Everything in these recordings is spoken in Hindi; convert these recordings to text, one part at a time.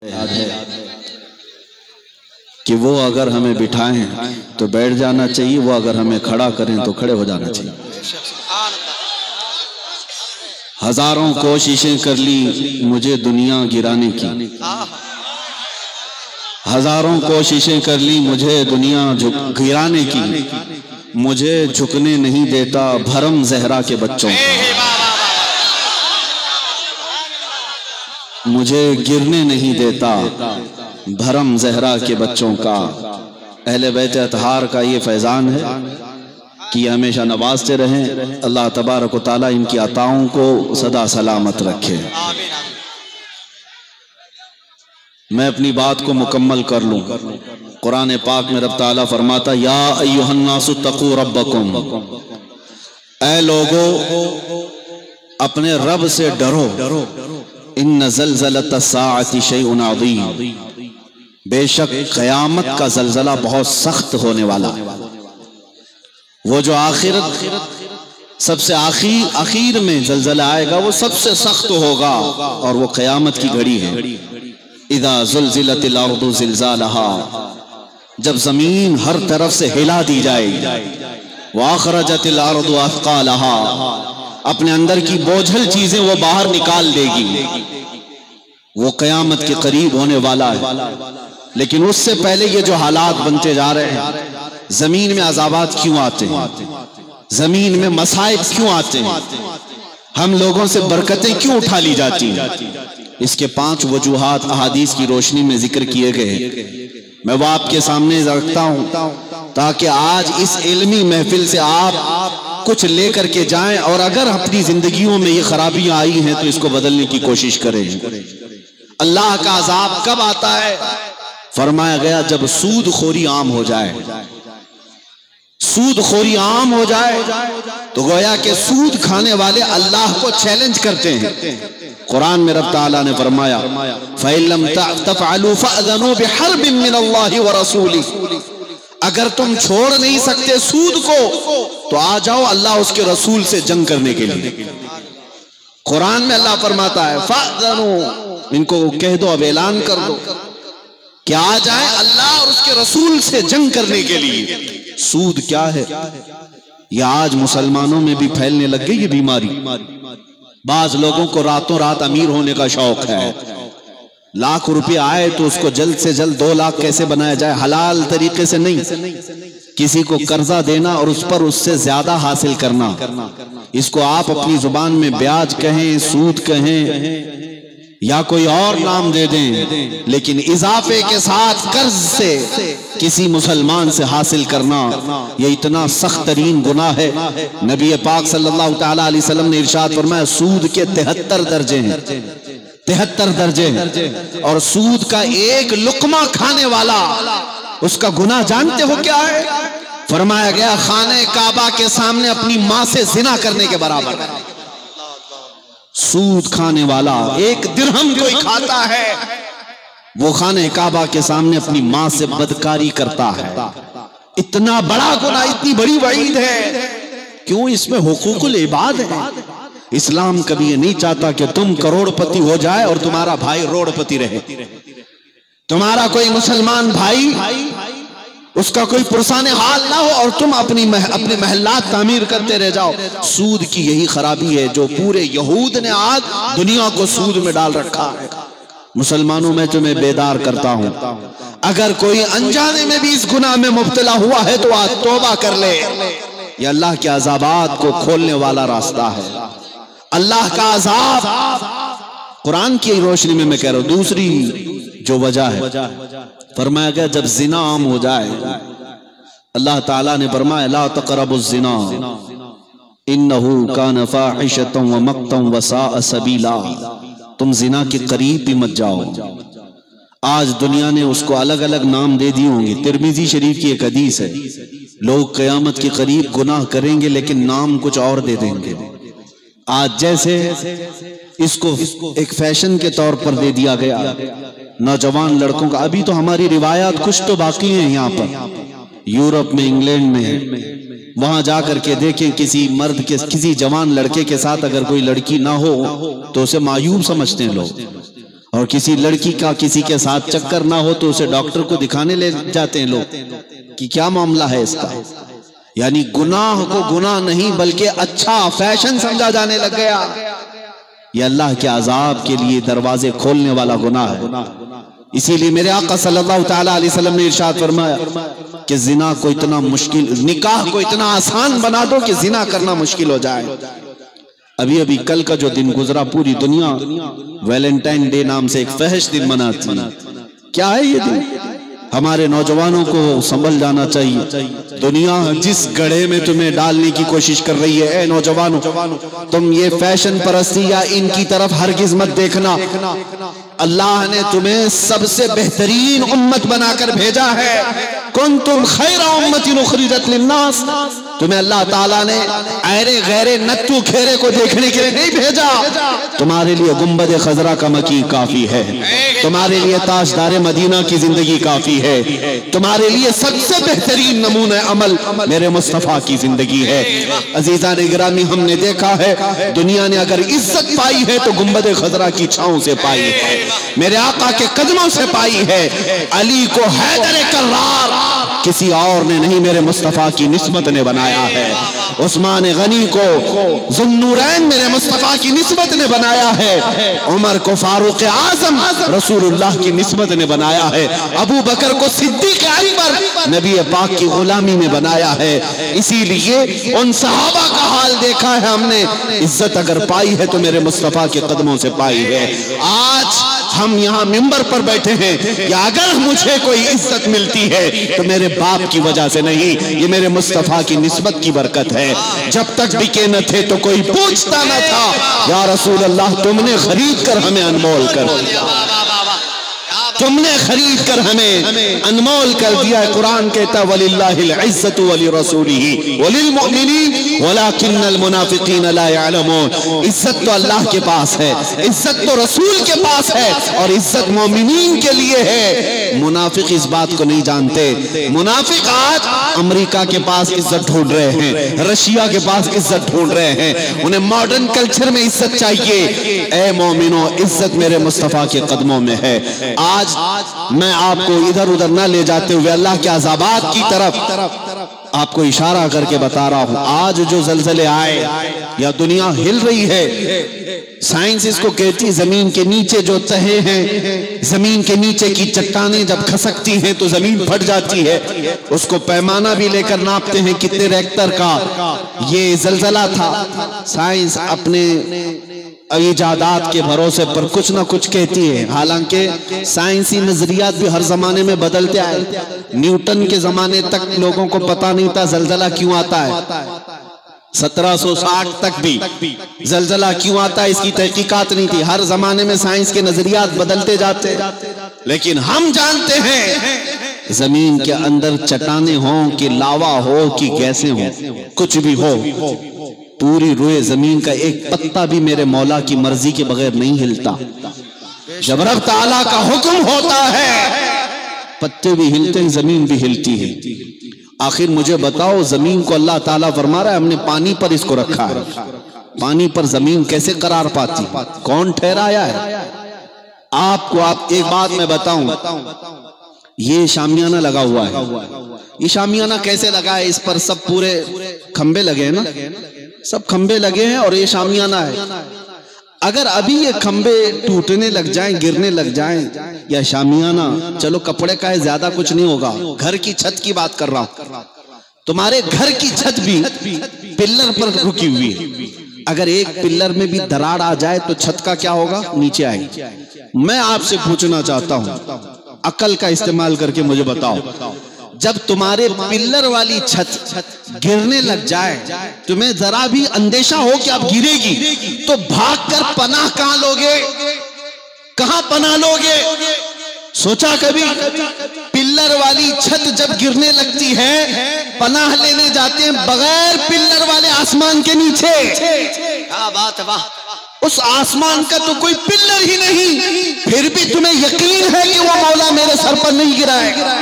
याद है कि वो अगर हमें बिठाएं तो बैठ जाना चाहिए, वो अगर हमें खड़ा करें तो खड़े हो जाना चाहिए। हजारों कोशिशें कर ली मुझे दुनिया गिराने की, हजारों कोशिशें कर ली मुझे दुनिया गिराने की, मुझे झुकने नहीं देता भरम जहरा के बच्चों का, मुझे गिरने नहीं देता भरम जहरा के बच्चों का। अहले बैत अतहार का ये फैजान है कि ये हमेशा नवाजते रहें। अल्लाह तबारक व तआला इनकी अताओं को सदा सलामत रखे। मैं अपनी बात को मुकम्मल कर लूं। कुरान पाक में रब ताला फरमाता, या अय्युहन्नासु तक़ू रब्बकुम, ऐ लोगो अपने रब से डरो। इन्न ज़ल्ज़लत साअति शैउन अज़ीम, बेशक क़यामत का ज़ल्ज़ला बहुत सख्त होने वाला है। वो जो आखिरत सबसे आखिर में ज़ल्ज़ला आएगा वो सबसे सख्त होगा और वो क़यामत की घड़ी है। इज़ा ज़ुल्ज़िलतिल अर्दु ज़िल्ज़ालहा, जब जमीन हर तरफ से हिला दी जाएगी। व अख़रजतिल अर्दु अथक़ालहा, अपने अंदर की बोझल चीजें वो बाहर निकाल देगी। वो क़यामत के करीब होने वाला है। लेकिन उससे पहले ये जो हालात बनते जा रहे हैं, जमीन में अज़ाबात क्यों आते हैं, जमीन में मसाइब क्यों आते हैं, हम लोगों से बरकतें क्यों उठा ली जाती हैं, इसके 5 वजूहात अहादीस की रोशनी में जिक्र किए गए। मैं वो आपके सामने रखता हूं ताकि आज इस इल्मी महफिल से आप कुछ लेकर के जाएं, और अगर अपनी जिंदगियों में ये खराबियां आई हैं तो इसको बदलने की कोशिश करें। अल्लाह का अजाब कब आता है? फरमाया गया जब सूद खोरी आम हो जाए। सूद खोरी आम हो जाए तो गोया के सूद खाने वाले अल्लाह को चैलेंज करते हैं। कुरान में रब ताला ने फरमाया, फ़इल्लम तफ़अलू फ़अज़नू बिहर्बिन मिनल्लाहि व रसूलिही, अगर तुम छोड़ नहीं सकते सूद को तो आ जाओ अल्लाह उसके रसूल से जंग करने के लिए। कुरान में अल्लाह फरमाता है फ़अज़नू, इनको कह दो, अब ऐलान कर दो कि आ जाए अल्लाह और उसके रसूल से जंग करने के लिए। सूद क्या है? ये आज मुसलमानों में भी फैलने लग गई ये बीमारी। बाज लोगों को रातों रात अमीर होने का शौक है। लाख रुपए आए तो उसको जल्द से जल्द 2 लाख कैसे बनाया जाए, हलाल तरीके से नहीं, किसी को कर्जा देना और उस पर उससे ज्यादा हासिल करना। इसको आप अपनी जुबान में ब्याज कहें, सूद कहें या कोई और नाम दे दें, लेकिन इजाफे के साथ कर्ज से किसी मुसलमान से हासिल करना ये इतना सख्त तरीन गुनाह है। नबी पाक सल्लल्लाहु तआला अलैहि वसल्लम ने इरशाद फरमाया, सूद के 73 दर्जे हैं, 73 दर्जे हैं, और सूद का एक लुकमा खाने वाला उसका गुनाह जानते हो क्या है? फरमाया गया खाने काबा के सामने अपनी मां से जिना करने के बराबर है। सूद खाने वाला 1 दिरहम कोई खाता है, वो खाने काबा के सामने अपनी मां से बदकारी करता है। इतना बड़ा गुनाह, इतनी बड़ी वईद है। क्यों? इसमें हुकूकुल इबाद है। इस्लाम कभी ये नहीं चाहता कि तुम करोड़पति हो जाए और तुम्हारा भाई रोड़पति रहे। तुम्हारा कोई मुसलमान भाई उसका कोई पुरसाने हाल ना हो और तुम अपने महल्लात तामीर करते रह जाओ। सूद की यही खराबी है जो पूरे यहूद ने आज दुनिया को सूद में डाल रखा है। मुसलमानों में तुम्हें बेदार करता हूं, अगर कोई अनजाने में भी इस गुनाह में मुब्तला हुआ है तो आज तौबा कर ले। यह अल्लाह के अज़ाबात को खोलने वाला रास्ता है। अल्लाह का अज़ाब कुरान की रोशनी में मैं कह रहा हूं। दूसरी जो वजह है, फरमाया गया जब जिना आम हो जाए, अल्लाह ताला ने फरमाया ला तक़रबुज़ ज़िना इन्नहु कान फ़ाहिशतन व मक़तन व साअ सबीला, तुम जिना के करीब भी मत जाओ। आज दुनिया ने उसको अलग अलग नाम दे दिए होंगे। तिरमिज़ी शरीफ की एक हदीस है, लोग क़यामत के करीब गुनाह करेंगे लेकिन नाम कुछ और दे देंगे। आज जैसे इसको एक फैशन के तौर पर दे दिया गया नौजवान लड़कों का। अभी तो हमारी रिवायात कुछ तो बाकी हैं यहाँ पर, यूरोप में, इंग्लैंड में, वहां जाकर के देखें किसी मर्द के, किसी जवान लड़के के साथ अगर कोई लड़की ना हो तो उसे मायूब समझते हैं लोग। और किसी लड़की का किसी के साथ चक्कर ना हो तो उसे डॉक्टर को दिखाने ले जाते हैं लोग कि क्या मामला है इसका। यानी गुनाह को गुनाह नहीं बल्कि अच्छा फैशन समझा जाने लग गया। ये अल्लाह के अजाब के लिए दरवाजे खोलने वाला गुनाह है। इसीलिए मेरे आका सल्लल्लाहु तआला अलैहि वसल्लम ने इरशाद फरमाया कि जिना को इतना मुश्किल, निकाह को इतना आसान बना दो कि जिना करना मुश्किल हो जाए। अभी अभी कल का जो दिन गुजरा, पूरी दुनिया वैलेंटाइन डे नाम से एक फहश दिन मनाती है। क्या है ये दिन? हमारे नौजवानों को संभल जाना चाहिए। दुनिया जिस गड्ढे में तुम्हें डालने की कोशिश कर रही है, ए नौजवानों, तुम ये फैशन परस्ती या इनकी तरफ हरगिज मत देखना। अल्लाह ने तुम्हें सबसे बेहतरीन उम्मत बनाकर भेजा है। कुंतुम खैरा उम्मतिन उखरिजत लिन्नास। तुम्हें अल्लाह ताला ने ऐरे गैरे नत्थु खेरे को देखने के लिए नहीं भेजा। तुम्हारे लिए गुंबद खजरा का मकी काफी है, तुम्हारे लिए ताजदार मदीना की जिंदगी काफी है, तुम्हारे लिए सबसे बेहतरीन नमूना अमल मेरे मुस्तफा की जिंदगी है। अजीजान गिरामी, हमने देखा है दुनिया ने अगर इज्जत पाई है तो गुंबद खजरा की छांव से पाई है, मेरे आका के कदमों से पाई है। अली को हैदर कर्रार किसी और ने नहीं, मेरे मुस्तफा की निस्बत ने बनाया है। उस्मान गनी को ज़ुन्नूरैन मेरे मुस्तफा की निस्बत ने बनाया है। उमर को फारूक आजम रसूलुल्लाह की निस्बत ने बनाया है। अबू बकर को सिद्दीक अकबर नबी पाक की गुलामी में बनाया है। इसीलिए उन सहाबा का हाल देखा है हमने। इज्जत अगर पाई है तो मेरे मुस्तफा के कदमों से पाई है। आज हम यहाँ मिंबर पर बैठे हैं, या अगर मुझे कोई इज्जत मिलती है तो मेरे बाप की वजह से नहीं, ये मेरे मुस्तफा की निस्बत की बरकत है। जब तक बिके न थे तो कोई पूछता न था, या रसूल अल्लाह तुमने खरीद कर हमें अनमोल कर, तुमने खरीद कर हमें अनमोल कर दिया है। कुरान कहता है वलिल्लाहिल इज्जतु वली रसूलिही वलिल मुमिनीन वलाकिन्नल मुनाफिकीन ला यअलमून। इज्जत तो अल्लाह के पास है, इज्जत तो रसूल के पास है, और इज्जत मोमिनीन के लिए है। मुनाफिक इस बात को नहीं जानते। मुनाफिक आज अमेरिका के पास इज्जत ढूंढ रहे हैं, रशिया के पास इज्जत ढूंढ रहे हैं, उन्हें मॉडर्न कल्चर में इज्जत चाहिए। ए मोमिनो, इज्जत मेरे मुस्तफा के कदमों में है। आज मैं आपको इधर उधर न ले जाते हुए अल्लाह के अज़ाबात की तरफ आपको इशारा करके बता रहा हूं। आज जो ज़लज़ले आए या दुनिया हिल रही है, साइंस इसको कहती है जमीन के नीचे जो तहे हैं, जमीन के नीचे की चट्टानें जब खसकती हैं तो जमीन फट जाती है। उसको पैमाना भी लेकर नापते हैं कितने रेक्टर का ये ज़लज़ला था। साइंस अपने इजादात के भरोसे पर कुछ ना कुछ कहती है। हालांकि साइंसी नजरियात भी हर जमाने में बदलते आए। न्यूटन के जमाने तक लोगों को पता नहीं था जलजला क्यों आता है। 1760 तक भी जलजला क्यों आता है इसकी तहकीकात नहीं थी। हर जमाने में साइंस के नजरियात बदलते जाते, लेकिन हम जानते हैं जमीन के अंदर चट्टाने हो कि लावा हो कि गैसें हो, कुछ भी हो, पूरी रोए जमीन का एक पत्ता भी मेरे मौला की मर्जी के बगैर नहीं हिलता। जब रब ताला का हुक्म होता है पत्ते भी हिलते हैं, जमीन भी हिलती है। आखिर मुझे बताओ, जमीन को अल्लाह ताला फरमा रहा है हमने पानी पर इसको रखा है, पानी पर जमीन कैसे करार पाती? कौन ठहराया है आपको? आप एक बात मैं बताऊं, ये शामियाना लगा हुआ है। ये शामियाना कैसे लगा है? इस पर सब पूरे खंबे लगे हैं ना, सब खंबे लगे हैं और ये शामियाना है। अगर अभी ये खंबे टूटने लग जाएं, गिरने लग जाएं, या शामियाना, चलो कपड़े का है, ज्यादा कुछ नहीं होगा। घर की छत की बात कर रहा हूं। तुम्हारे घर की छत भी पिल्लर पर रुकी हुई है। अगर एक पिल्लर में भी दरार आ जाए तो छत का क्या होगा? नीचे आएगी। मैं आपसे पूछना चाहता हूं, अकल का इस्तेमाल करके मुझे बताओ, जब तुम्हारे पिल्लर वाली छत गिरने लग जाए, तुम्हें जरा भी अंदेशा हो कि अब गिरेगी, तो भागकर पनाह कहां लोगे? कहां पनाह लोगे? सोचा कभी? पिल्लर वाली छत जब गिरने लगती है, पनाह लेने जाते हैं बगैर पिल्लर वाले आसमान के नीचे। क्या बात है, वाह! उस आसमान का तो कोई पिल्लर ही नहीं, फिर भी तुम्हें यकीन है कि वो मौला मेरे सर पर नहीं गिराएगा।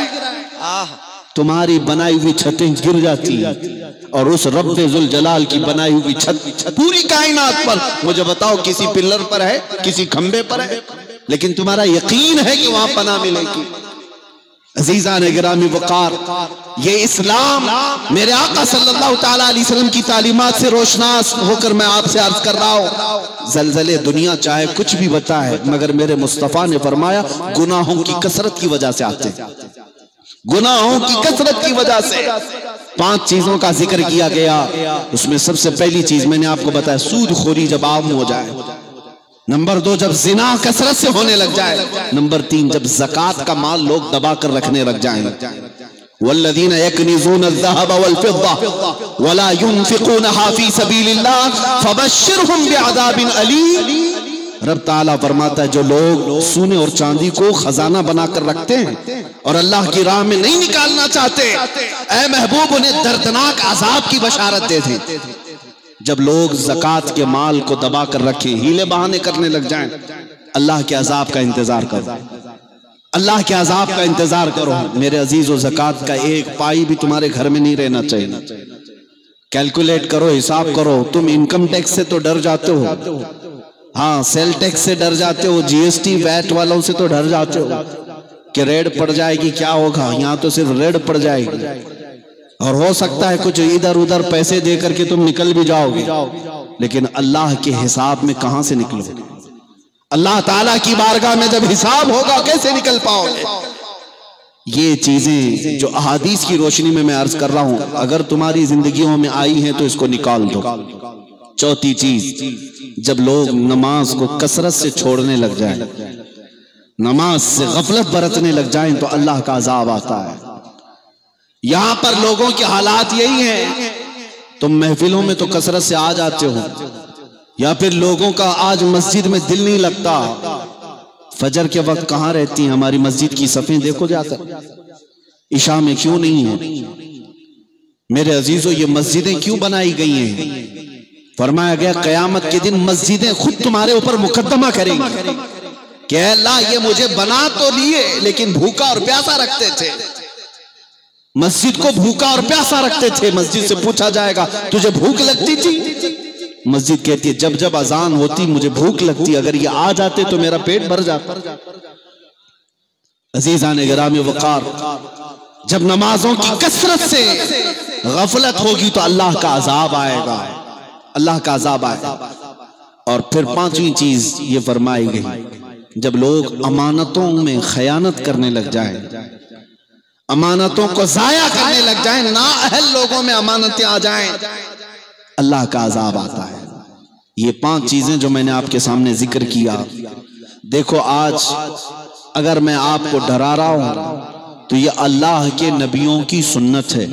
तुम्हारी बनाई हुई छतें गिर जाती हैं, और उस रब्बे जुल जलाल की बनाई हुई छत पूरी कायनात पर, मुझे बताओ किसी पिल्लर पर है, किसी खंबे पर है? लेकिन तुम्हारा यकीन है कि वहां पनाह मिलेगी। अजीजा ने गिरामी वकार, ये इस्लाम मेरे आका सल्लल्लाहु ताला अलैहि वसल्लम की तालीमात से रोशनास होकर मैं आपसे अर्ज कर रहा हूं। जलजले दुनिया चाहे कुछ भी बताए, मगर मेरे मुस्तफा ने फरमाया गुनाहों की कसरत की वजह से आते हैं, गुनाहों की कसरत की वजह से। 5 चीजों का जिक्र किया गया, उसमें सबसे पहली चीज मैंने आपको बताया, सूदखोरी जब आम हो जाए। नंबर 2, जब जिना कसरत से होने लग जाए। नंबर 3, जब ज़कात का माल लोग दबा कर रखने लग जाएं। वल्लज़ीना यकनिज़ून अज़्ज़हब वल-फ़िद्दा वला युनफ़िक़ूनहा फ़ी सबीलिल्लाह फ़बश्शिरहुम बिअज़ाबिन अलीम। रब ताला फरमाता है जो लोग सोने और चांदी को खजाना बनाकर रखते हैं और अल्लाह की राह में नहीं निकालना चाहते, ऐ महबूब उन्हें दर्दनाक अज़ाब की बशारत दे दे। जब लोग ज़कात के माल को दबा कर रखें, हीले बहाने करने लग जाएं, अल्लाह के अजाब का इंतजार करो, अल्लाह के अजाब का इंतजार करो। मेरे अजीजों, ज़कात का एक पाई भी तुम्हारे घर में नहीं रहना चाहिए। कैलकुलेट करो, हिसाब करो। तुम इनकम टैक्स से तो डर जाते हो, हाँ, सेल टैक्स से डर जाते हो, जीएसटी वैट वालों से तो डर जाते हो कि रेड पड़ जाएगी, क्या होगा। यहाँ तो सिर्फ रेड पड़ जाएगी और हो सकता है कुछ इधर उधर पैसे दे करके तुम निकल भी जाओगे, लेकिन अल्लाह के हिसाब में कहां से निकलोगे? अल्लाह ताला की बारगाह में जब हिसाब होगा कैसे निकल पाओगे? ये चीजें जो अहादीस की रोशनी में मैं अर्ज कर रहा हूं, अगर तुम्हारी जिंदगियों में आई हैं तो इसको निकाल दो। चौथी चीज, जब लोग नमाज को कसरत से छोड़ने लग जाए, नमाज से गफलत बरतने लग जाएं, तो अल्लाह का अजाब आता है। यहां पर लोगों के हालात यही हैं, तुम महफिलों में तो कसरत से आ जाते हो, या फिर लोगों का आज मस्जिद में दिल नहीं लगता। फजर के वक्त कहां रहती हैं हमारी मस्जिद की सफ़ें, देखो जाकर, इशा में क्यों नहीं है? मेरे अजीजों, ये मस्जिदें क्यों बनाई गई हैं? फरमाया गया क़यामत के दिन मस्जिदें खुद तुम्हारे ऊपर मुकद्दमा करेंगी कि अल्लाह ये मुझे बना तो लिए, लेकिन भूखा और प्यासा रखते थे, मस्जिद को भूखा और प्यासा रखते थे। मस्जिद से पूछा जाएगा तुझे भूख लगती थी? मस्जिद कहती है जब जब अजान होती मुझे भूख लगती, अगर ये आ जाते तो मेरा पेट भर जाता। अजीज़ान गिरामी वक़ार, जब नमाजों की कसरत से गफलत होगी तो अल्लाह का अजाब आएगा, अल्लाह का अजाब आएगा। और फिर 5वीं चीज ये फरमाई गई, जब लोग अमानतों में खयानत करने लग जाएं, अमानतों को जाया करने लग जाएं, ना अहल लोगों में अमानतें आ जाएं, अल्लाह का अजाब आता है। ये 5 चीजें जो मैंने आपके सामने जिक्र किया, देखो आज अगर मैं आपको डरा रहा हूं तो ये अल्लाह के नबियों की सुन्नत है।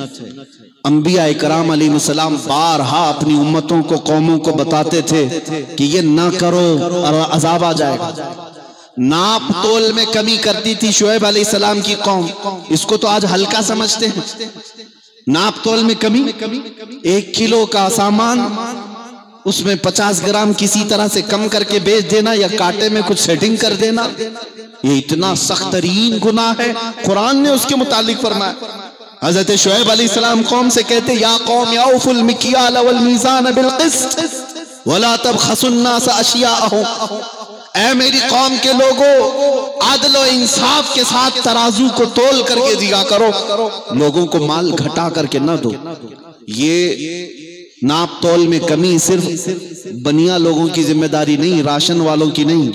अंबिया इकराम अलैहिस्सलाम बारहा अपनी उम्मतों को, कौमों को बताते थे कि ये ना करो और अजाब आ जाएगा। नाप तोल में कमी करती थी शुएब अलैहिस्सलाम की कौम, इसको तो आज हल्का समझते हैं। नाप तोल में कमी, 1 किलो का सामान उसमें 50 ग्राम किसी तरह से कम करके बेच देना या कांटे में कुछ सेटिंग कर देना, ये इतना सख्त तरीन गुनाह है। कुरान ने उसके मुतालिक फरमाया। हजरत शुएब अलैहिस्सलाम कौम से कहते या कौम याउफुल मिकियाल वल मीज़ान बिल क़िस्त वला तबखसुन नास अशियाअहुम, ऐ मेरी कौम के लोगों, आदल और इंसाफ के साथ तराजू को तोल करके दिया करो, लोगों को माल घटा करके न दो। ये नाप तोल में कमी सिर्फ बनिया लोगों की जिम्मेदारी नहीं, राशन वालों की नहीं।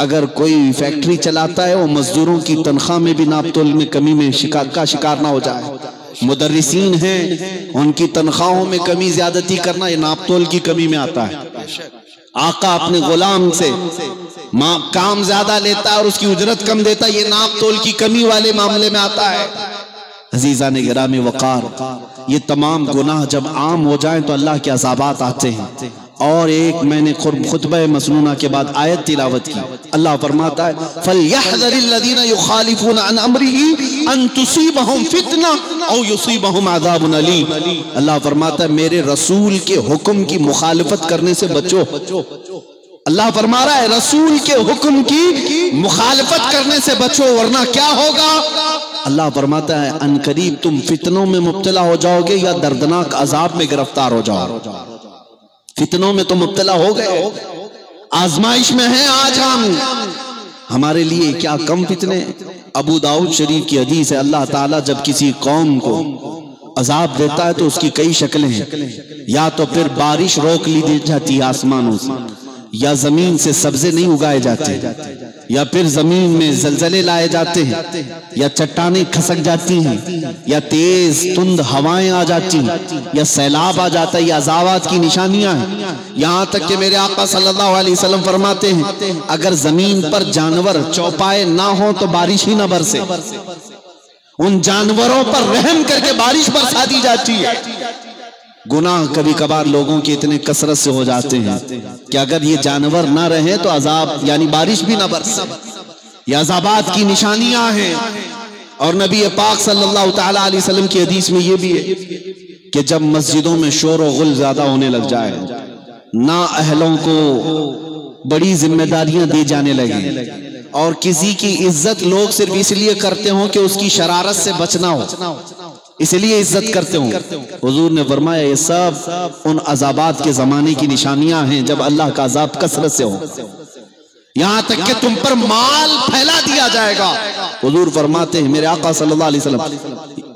अगर कोई फैक्ट्री चलाता है वो मजदूरों की तनख्वाह में भी नाप तोल में कमी में शिकार ना हो जाए। मुदर्रिसीन हैं, उनकी तनख्वाहों में कमी ज्यादती करना ये नाप तोल की कमी में आता है। आका अपने गुलाम से काम ज्यादा लेता है और उसकी उजरत कम देता है, ये नाप तोल की कमी वाले मामले में आता है। अजीज़ान गिरामी वक़ार, ये तमाम गुनाह जब आम हो जाएं तो अल्लाह के अज़ाबात आते हैं। और एक मैंने खुतबा मसनूना के बाद आयत तिलावत की। अल्लाह फरमाता है फलयहज़रिल्लज़ीना युखालिफूना अन अम्रिही अन तुसीबहुम फितना औ युसीबहुम अज़ाबुन अलीम। अल्लाह फरमाता है मेरे रसूल के हुक्म की मुखालिफत करने से बचो। अल्लाह फरमा रहा है रसूल के हुक्म की मुखालिफत करने से बचो, वरना क्या होगा। अल्लाह फरमाता है अनकरीब तुम फितनों में मुब्तला हो जाओगे या दर्दनाक अजाब में गिरफ्तार हो जाओगे। फितनों में तो मुब्तला हो गए, आजमाइश में हैं आज हम, हमारे लिए क्या कम फितने। अबू दाऊद शरीफ की हदीस है, अल्लाह ताला जब किसी कौम को अजाब देता है तो उसकी कई शक्लें हैं। या तो फिर बारिश रोक ली जाती है आसमानों से, या जमीन से सब्जे नहीं उगाए जाते, या फिर जमीन में जलजले लाए जाते हैं, या चट्टानें खसक जाती हैं, या तेज तुंद हवाएं आ जाती हैं, या सैलाब आ जाता है। ये अजाबात की निशानियां हैं। यहां तक कि मेरे आका सल्लल्लाहु अलैहि वसल्लम फरमाते हैं, अगर जमीन पर जानवर चौपाए ना हो तो बारिश ही ना बरसे। उन जानवरों पर रहम करके बारिश बरसा दी जाती है। गुनाह कभी कभार लोगों के इतने कसरत से हो जाते हैं कि अगर ये जानवर ना रहे तो अजाब यानी बारिश भी ना बरसे। ये अजाबात की निशानियां हैं। और नबी पाक सल्लल्लाहु ताला अलैहि वसल्लम की हदीस में ये भी है कि जब मस्जिदों में शोर और गुल ज्यादा होने लग जाए, ना अहलों को बड़ी जिम्मेदारियां दी जाने लगी, और किसी की इज्जत लोग सिर्फ इसलिए करते हो कि उसकी शरारत से बचना हो, इसलिए इज्जत करते हो। हुजूर ने फरमाया ये सब उन अजाबात के जमाने की निशानियां हैं जब अल्लाह का अजाब कसरत से हो। यहां तक कि तुम पर माल फैला दिया जाएगा। हुजूर फरमाते हैं, मेरे आका सल्लल्लाहु अलैहि वसल्लम,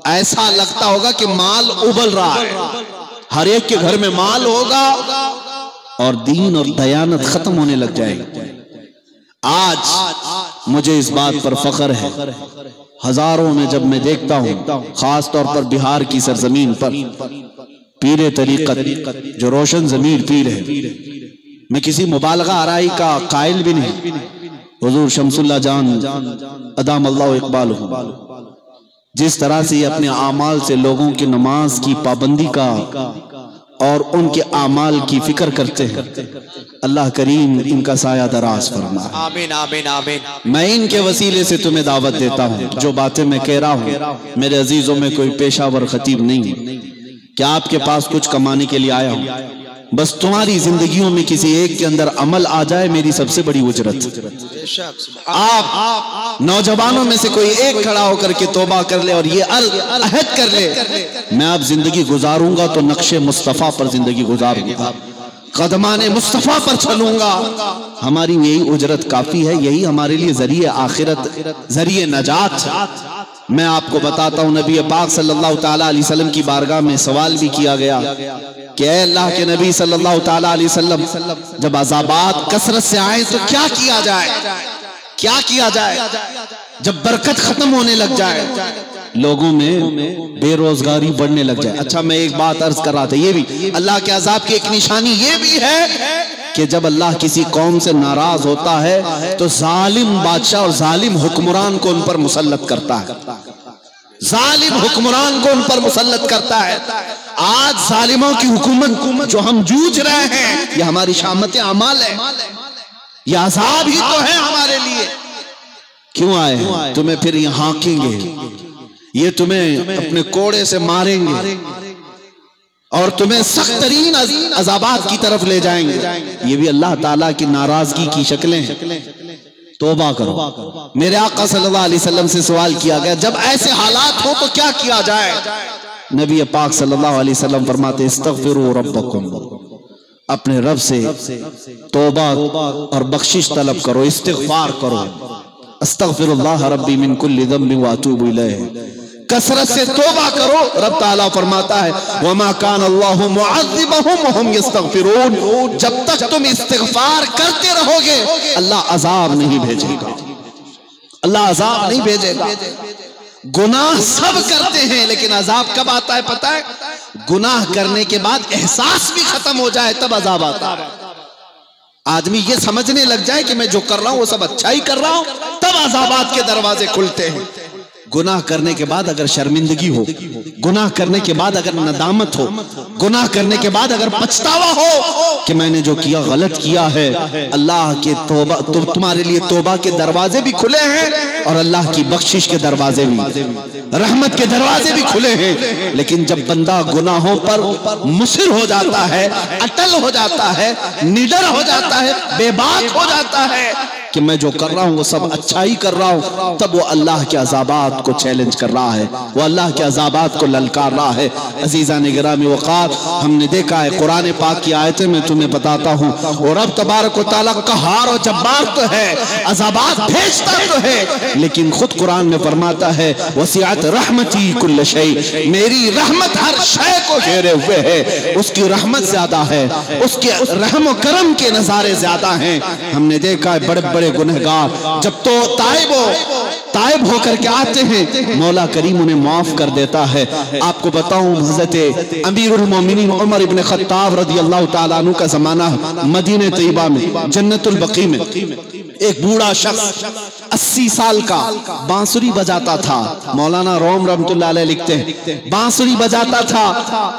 ऐसा लगता होगा कि माल उबल रहा है, हर एक के घर में माल होगा और दीन और दयानत खत्म होने लग जाएगी। आज मुझे इस बात पर फख्र है, हजारों में जब मैं देखता हूं, खास तौर पर बिहार की सरजमीन पर पीरे तरीकत जो रोशन जमीर पीर है, मैं किसी मुबालगा आराई का कायल भी नहीं। हुजूर शमसुल्लाह जान अदाम अल्लाह इकबाल जिस तरह से ये अपने आमाल से लोगों की नमाज की पाबंदी का और उनके आमाल की फिक्र करते हैं, अल्लाह करीम इनका साया दराज फरमाए। आमीन आमीन आमीन। मैं इनके वसीले से तुम्हें दावत देता हूँ, जो बातें मैं कह रहा हूँ मेरे अजीजों में कोई पेशावर खतीब नहीं है कि आपके पास कुछ कमाने के लिए आया हूँ। बस तुम्हारी जिंदगियों में किसी एक के अंदर अमल आ जाए, मेरी सबसे बड़ी उजरत। आप नौजवानों में से कोई एक खड़ा होकर के तौबा कर ले और ये अहद कर ले, मैं अब जिंदगी गुजारूंगा तो नक्शे मुस्तफा पर जिंदगी गुजारूंगा, कदमाने मुस्तफा पर चलूंगा। हमारी यही उजरत काफी है, यही हमारे लिए जरिए आखिरत, जरिए नजात। मैं आपको बताता हूँ, नबी पाक सल्लल्लाहु ताला अलैहि वसल्लम की बारगाह में सवाल भी किया गया कि अल्लाह के नबी सल्लल्लाहु ताला अलैहि वसल्लम, जब अज़ाबात कसरत से आए तो क्या किया जाए, क्या किया जाए जब बरकत खत्म होने लग जाए, लोगों में बेरोजगारी बढ़ने लग जाए। अच्छा, मैं एक बात अर्ज कर रहा था, ये भी अल्लाह के अजाब की एक निशानी ये भी है कि जब अल्लाह किसी कौम से नाराज होता है तो जालिम बादशाह और जालिम हुक्मरान को उन पर मुसल्लत करता है, जालिम हुक्मरान को उन पर मुसल्लत करता है। आज जालिमों की हुकूमत जो हम जूझ रहे हैं, ये हमारी शामत अमाल है, ये अजाब ही तो है हमारे लिए। क्यों आए? तुम्हें फिर ये हाँकेंगे, ये तुम्हें अपने कोड़े से मारेंगे और तुम्हें सख्त तरीन अजाबात की तरफ ले जाएंगे। ये भी अल्लाह ताला की नाराजगी की शक्लें हैं। तौबा करो। मेरे आका सल्लल्लाहु अलैहि वसल्लम से सवाल किया गया, जब ऐसे हालात हो तो क्या किया जाए? नबी पाक सल्लल्लाहु अलैहि वसल्लम फरमाते, इस्तगफिरू रब्बकुम, अपने रब से तौबा और बख्शिश तलब करो, इस्तिगफार करो। अस्तगफिरुल्लाह रब्बी मिन कुल्ली ज़ंबिन व अतूबु इलैह, कसरत से तौबा करो। रब ताला फरमाता है, वमा कान अल्लाहु मुअज़्ज़िबहुम व हुम यस्तगफिरून, जब तक तुम इस्तिगफार करते रहोगे अल्लाह अजाब नहीं भेजेगा, अल्लाह अजाब नहीं भेजेगा। गुनाह सब करते हैं, लेकिन अजाब कब आता है पता है? गुनाह करने के बाद एहसास भी खत्म हो जाए तब अजाब आता है। आदमी ये समझने लग जाए कि मैं जो कर रहा हूं वो सब अच्छा ही कर रहा हूं, तब अजाबात के दरवाजे खुलते हैं। गुनाह करने के बाद अगर शर्मिंदगी हो, गुनाह करने के बाद अगर नदामत हो, गुनाह करने के बाद अगर पछतावा हो कि मैंने जो किया गलत किया है, अल्लाह के तौबा तुम्हारे लिए तौबा के दरवाजे भी खुले हैं और अल्लाह की बख्शिश के दरवाजे भी, रहमत के दरवाजे भी खुले हैं। लेकिन जब बंदा गुनाहों पर मुसिर हो जाता है, अटल हो जाता है, निडर हो जाता है, बेबाक हो जाता है, कि मैं जो कर रहा हूँ वो सब अच्छा ही कर रहा हूँ, तब वो अल्लाह के अज़ाबात को चैलेंज कर रहा है, वो अल्लाह के अज़ाबात को ललकार रहा है। अज़ीज़ा ने गिरामी वक़ार, हमने देखा है कुरान पाक की आयतें मैं तुम्हें बताता हूँ, और रब तबारक व तआला क़हार और जब्बार तो है, अज़ाबात भेजता तो है, लेकिन खुद कुरान में फरमाता है वसिअत रहमती कुल्ल शै, मेरी रहमत हर शय को घेरे हुए है। उसकी रहमत ज्यादा है, उसके रहम व करम के नजारे ज्यादा हैं। हमने देखा है बड़े बड़े गुनहगार जब तो ताइब होकर के आते हैं, मौला करीम उन्हें माफ कर देता है। आपको बताऊं, हज़रत अमीरुल मोमिनीन उमर इब्न खत्ताब रज़ियल्लाहु ताला अन्हु का जमाना मदीने तैयबा में जन्नतुल बकी में एक बूढ़ा शख्स 80 साल का बांसुरी बजाता था। मौलाना रोम रहमतुल्लाह अलैह लिखते हैं बांसुरी बजाता था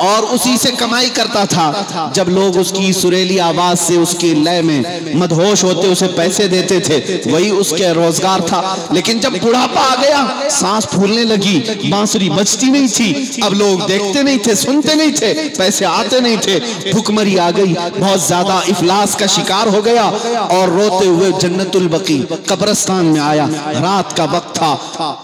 और उसी से कमाई करता था। जब लोग उसकी सुरीली आवाज से उसकी लय में मदहोश होते उसे पैसे देते थे, वही उसके रोजगार था। लेकिन जब बुढ़ापा आ गया, सांस फूलने लगी, बांसुरी बजती नहीं थी, अब लोग देखते नहीं थे, सुनते नहीं थे, पैसे आते नहीं थे, भुखमरी आ गई, बहुत ज्यादा इफलास का शिकार हो गया और रोते हुए जन्नतुल बकी कब्रिस्तान में आया। रात का वक्त था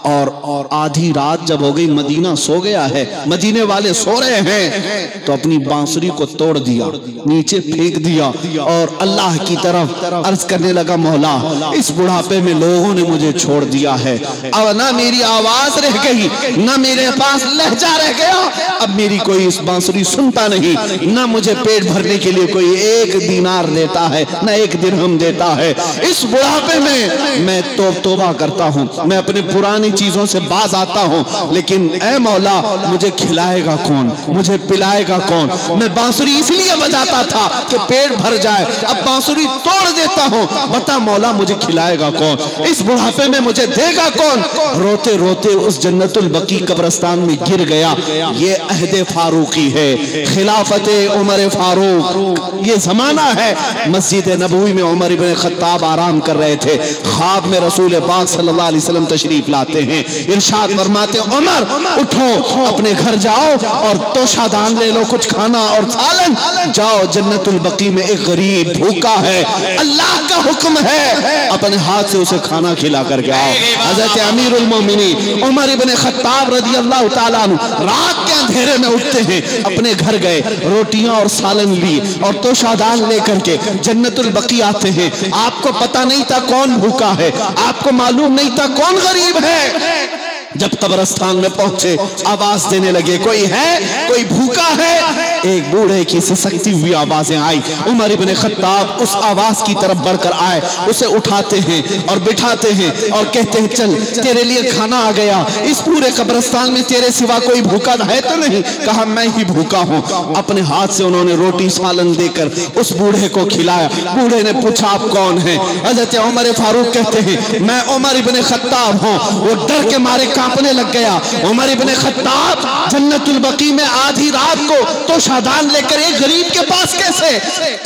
और आधी रात जब हो गई, मदीना सो गया है, मदीने वाले सो रहे हैं, तो अपनी बांसुरी को तोड़ दिया, नीचे फेंक दिया और अल्लाह की तरफ अर्ज करने लगा, मौला इस बुढ़ापे में लोगों ने मुझे छोड़ दिया है, अब ना मेरी आवाज रह गई, ना मेरे पास लहजा रह गया, अब मेरी कोई इस बांसुरी सुनता नहीं, ना मुझे पेट भरने के लिए कोई एक दीनार देता है, ना एक दिरहम देता है। इस बुढ़ापे में मैं तौबा करता हूँ, मैं अपने पुरानी चीजों से बाज आता हूँ, लेकिन ऐ मौला मुझे खिलाएगा कौन, मुझे पिलाएगा कौन? मैं बांसुरी इसलिए बजाता था कि पेट भर जाए, अब बांसुरी तोड़ देता हूँ, बता मौला मुझे खिलाएगा कौन, इस बुढ़ापे में मुझे देगा कौन? रोते रोते उस जन्नतुल बकी कब्रिस्तान में गिर गया। ये अहद फारूकी है, खिलाफत उमर फारूक, ये जमाना है। मस्जिद नबवी में उमर इब्न खत्ताब आराम कर रहे थे, ख्वाब में रसूल पाक सल्लल्लाहु अलैहि वसल्लम तशरीफ लाते हैं, इरशाद फरमाते उमर उठो, अपने घर जाओ और तोशादान ले लो, कुछ खाना और सालन, जाओ जन्नतुल बकी में एक गरीब भूखा है, अल्लाह का हुक्म है, अपने हाथ से उसे खाना खिला करके आओ। हज़रत अमीरुल मोमिनीन उमर इब्न खत्ताब रज़ियल्लाहु ताला अन्हु रात के अंधेरे में उठते हैं, अपने घर गए, रोटियां और सालन ली और तोशादान लेकर के जन्नतुल बकी आते हैं। आपको पता नहीं था कौन भूखा है, आपको मालूम नहीं था कौन गरीब है। जब कब्रिस्तान में पहुंचे, आवाज देने लगे, कोई है, कोई भूखा है? एक बूढ़े की सिसकती हुई आवाजें आई। उमर इब्न खत्ताब उस आवाज की तरफ बढ़कर आए, उसे उठाते हैं और बिठाते हैं और कहते हैं चल तेरे लिए खाना आ गया, इस पूरे कब्रिस्तान में तेरे सिवा कोई भूखा है तो नहीं? कहा मैं ही भूखा हूँ। अपने हाथ से उन्होंने रोटी सालन देकर उस बूढ़े को खिलाया। बूढ़े ने पूछा आप कौन हैं? हज़रत उमर फारूक कहते हैं मैं उमर इब्न खत्ताब हूँ। वो डर के मारे कांपने लग गया। उमर इब्न खत्ताब जन्नतुल बकी में आधी रात को तो शादान लेकर एक गरीब के पास कैसे?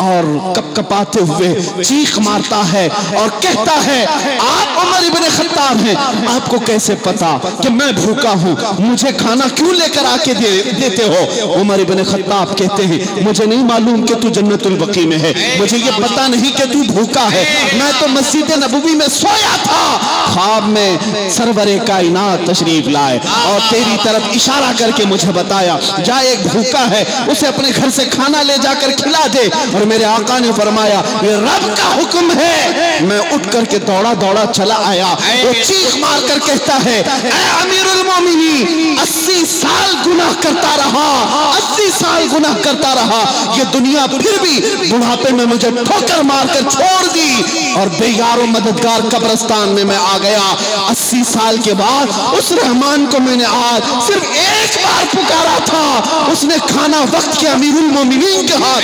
और कपकपाते हुए चीख मारता है और कहता है आप उमर इब्न खत्ताब हैं, आपको कैसे पता कि मैं भूखा हूँ? मुझे खाना क्यों लेकर आके देते हो? उमर इब्न खत्ताब कहते हैं मुझे नहीं मालूम कि तू जन्नतुल बकी में है, मुझे ये पता नहीं कि तू भूखा है। मैं तो मस्जिद नबवी में सोया था, ख्वाब में सरवरे कायनात तशरीफ लाए और तेरी तरफ इशारा करके मुझे बताया जा एक भूखा है, उसे अपने घर से खाना ले जाकर खिला दे। और मेरे आका ने फरमाया ये रब का हुक्म है। मैं उठ करके दौड़ा दौड़ा चला आया। वो चीख मार कर कहता है ऐ अमीरुल मोमिनीन 80 साल गुनाह करता रहा, 80 साल गुनाह करता रहा, ये दुनिया फिर भी बुढ़ापे में मुझे ठोकर मारकर छोड़ दी और बेयारो मददगार कब्रिस्तान में मैं आ गया। 80 साल के बाद उस रहमान को मैंने आज सिर्फ एक बार पुकारा था, उसने खाना वक्त के अमीरुल मोमिनीन के हाथ।